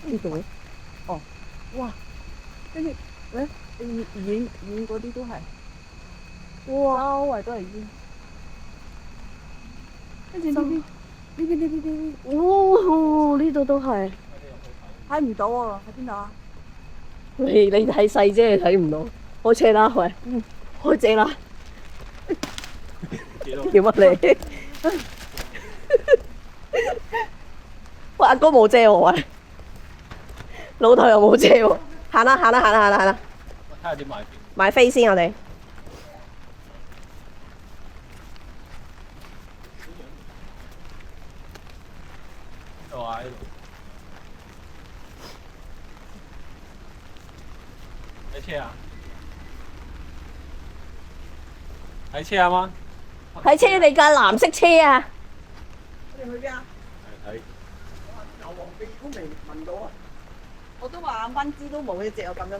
呢度嘅。哦，哇！跟住咧，遠嗰啲都係，哇！周圍都係煙。跟住呢邊，哦，呢度都係。睇唔到喎，喺邊度啊？你睇細啫，你睇唔到。開車啦，喂，開遮啦。叫乜你？喂，阿哥冇遮喎，喂，老豆又冇遮喎。行啦，行啦，行啦，行啦，行啦。睇下點買票。買飛先，我哋。呢度啊，呢度。睇車啊？睇車啊嘛？睇車你架藍色車啊！我哋去邊啊？睇。牛黃鼻都未聞到啊！我都話蚊滋都冇一隻有咁樣。